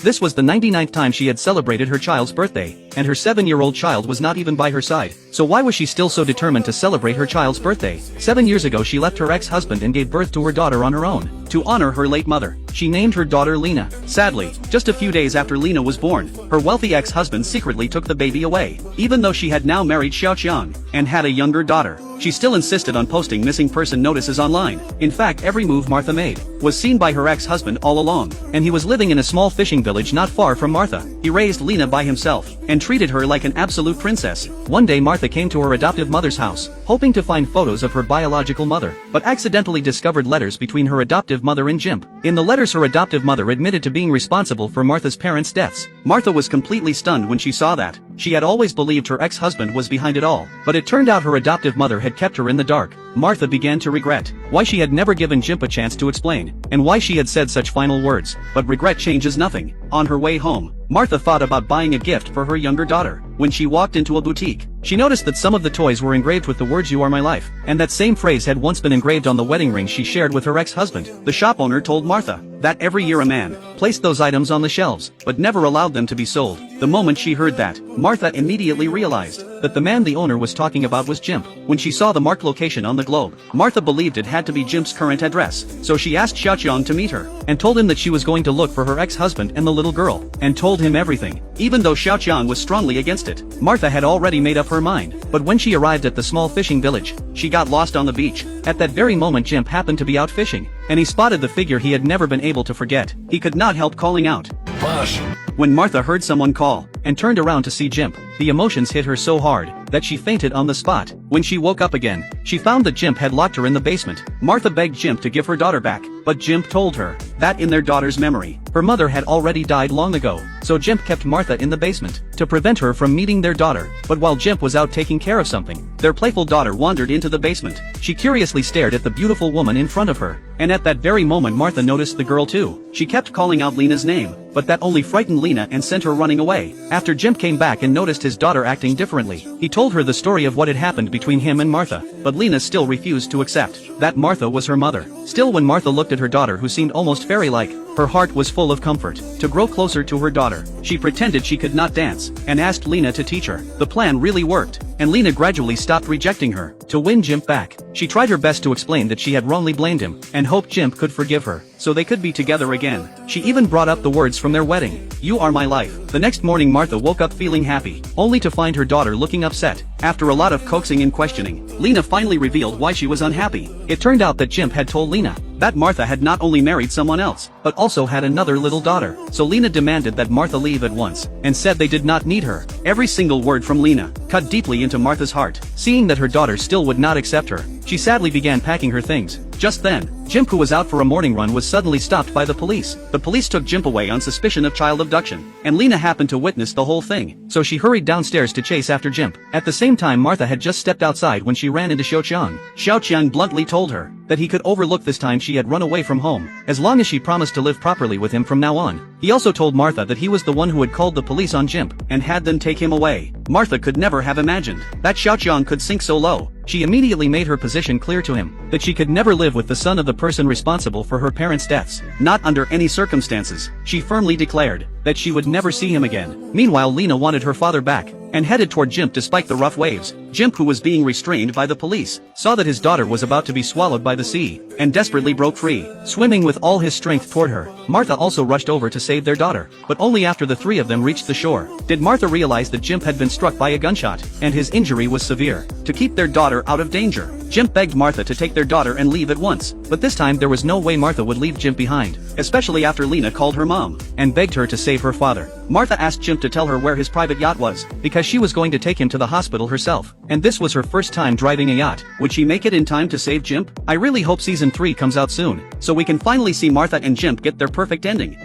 This was the 99th time she had celebrated her child's birthday, and her 7-year-old child was not even by her side. So why was she still so determined to celebrate her child's birthday? 7 years ago she left her ex-husband and gave birth to her daughter on her own. To honor her late mother, she named her daughter Lena. Sadly, just a few days after Lena was born, her wealthy ex-husband secretly took the baby away. Even though she had now married Xiaoqiang and had a younger daughter, she still insisted on posting missing person notices online. In fact, every move Martha made was seen by her ex-husband all along, and he was living in a small fishing village not far from Martha. He raised Lena by himself and treated her like an absolute princess. One day Martha came to her adoptive mother's house, hoping to find photos of her biological mother, but accidentally discovered letters between her adoptive mother and Jimp. In the letters her adoptive mother admitted to being responsible for Martha's parents' deaths. Martha was completely stunned when she saw that. She had always believed her ex-husband was behind it all, but it turned out her adoptive mother had kept her in the dark. Martha began to regret why she had never given Jimp a chance to explain, and why she had said such final words. But regret changes nothing. On her way home, Martha thought about buying a gift for her younger daughter. When she walked into a boutique, she noticed that some of the toys were engraved with the words "You are my life," and that same phrase had once been engraved on the wedding ring she shared with her ex-husband. The shop owner told Martha that every year a man placed those items on the shelves, but never allowed them to be sold. The moment she heard that, Martha immediately realized that the man the owner was talking about was Jimp. When she saw the marked location on the globe, Martha believed it had to be Jimp's current address, so she asked Xiaoqiang to meet her, and told him that she was going to look for her ex-husband and the little girl, and told him everything. Even though Xiaoqiang was strongly against it, Martha had already made up her mind. But when she arrived at the small fishing village, she got lost on the beach. At that very moment Jimp happened to be out fishing, and he spotted the figure he had never been able to forget. He could not help calling out, "Push!" When Martha heard someone call, and turned around to see Jimp, the emotions hit her so hard that she fainted on the spot. When she woke up again, she found that Jimp had locked her in the basement. Martha begged Jimp to give her daughter back, but Jimp told her that in their daughter's memory, her mother had already died long ago, so Jimp kept Martha in the basement to prevent her from meeting their daughter. But while Jimp was out taking care of something, their playful daughter wandered into the basement. She curiously stared at the beautiful woman in front of her, and at that very moment Martha noticed the girl too. She kept calling out Lena's name, but that only frightened Lena and sent her running away. After Jimp came back and noticed his daughter acting differently, he told her the story of what had happened between him and Martha, but Lena still refused to accept that Martha was her mother. Still, when Martha looked at her daughter who seemed almost fairy-like, her heart was full of comfort. To grow closer to her daughter, she pretended she could not dance, and asked Lena to teach her. The plan really worked, and Lena gradually stopped rejecting her. To win Jimp back, she tried her best to explain that she had wrongly blamed him, and hoped Jimp could forgive her, so they could be together again. She even brought up the words from their wedding, "You are my life." The next morning Martha woke up feeling happy, only to find her daughter looking upset. After a lot of coaxing and questioning, Lena finally revealed why she was unhappy. It turned out that Jimp had told Lena that Martha had not only married someone else, but also had another little daughter. So Lena demanded that Martha leave at once, and said they did not need her. Every single word from Lena cut deeply into Martha's heart. Seeing that her daughter still would not accept her, she sadly began packing her things. Just then, Jimp, who was out for a morning run, was suddenly stopped by the police. The police took Jimp away on suspicion of child abduction, and Lena happened to witness the whole thing, so she hurried downstairs to chase after Jimp. At the same time, Martha had just stepped outside when she ran into Xiaoqiang. Xiaoqiang bluntly told her that he could overlook this time she had run away from home, as long as she promised to live properly with him from now on. He also told Martha that he was the one who had called the police on Jimp, and had them take him away. Martha could never have imagined that Xiaoqiang could sink so low. She immediately made her position clear to him, that she could never live with the son of the person responsible for her parents' deaths, not under any circumstances. She firmly declared that she would never see him again. Meanwhile, Lena wanted her father back, and headed toward Jimp despite the rough waves. Jimp, who was being restrained by the police, saw that his daughter was about to be swallowed by the sea, and desperately broke free, swimming with all his strength toward her. Martha also rushed over to save their daughter, but only after the three of them reached the shore did Martha realize that Jimp had been struck by a gunshot, and his injury was severe. To keep their daughter out of danger, Jimp begged Martha to take their daughter and leave at once, but this time there was no way Martha would leave Jimp behind, especially after Lena called her mom and begged her to save her father. Martha asked Jimp to tell her where his private yacht was, because she was going to take him to the hospital herself, and this was her first time driving a yacht. Would she make it in time to save Jimp? I really hope season 3 comes out soon, so we can finally see Martha and Jimp get their perfect ending.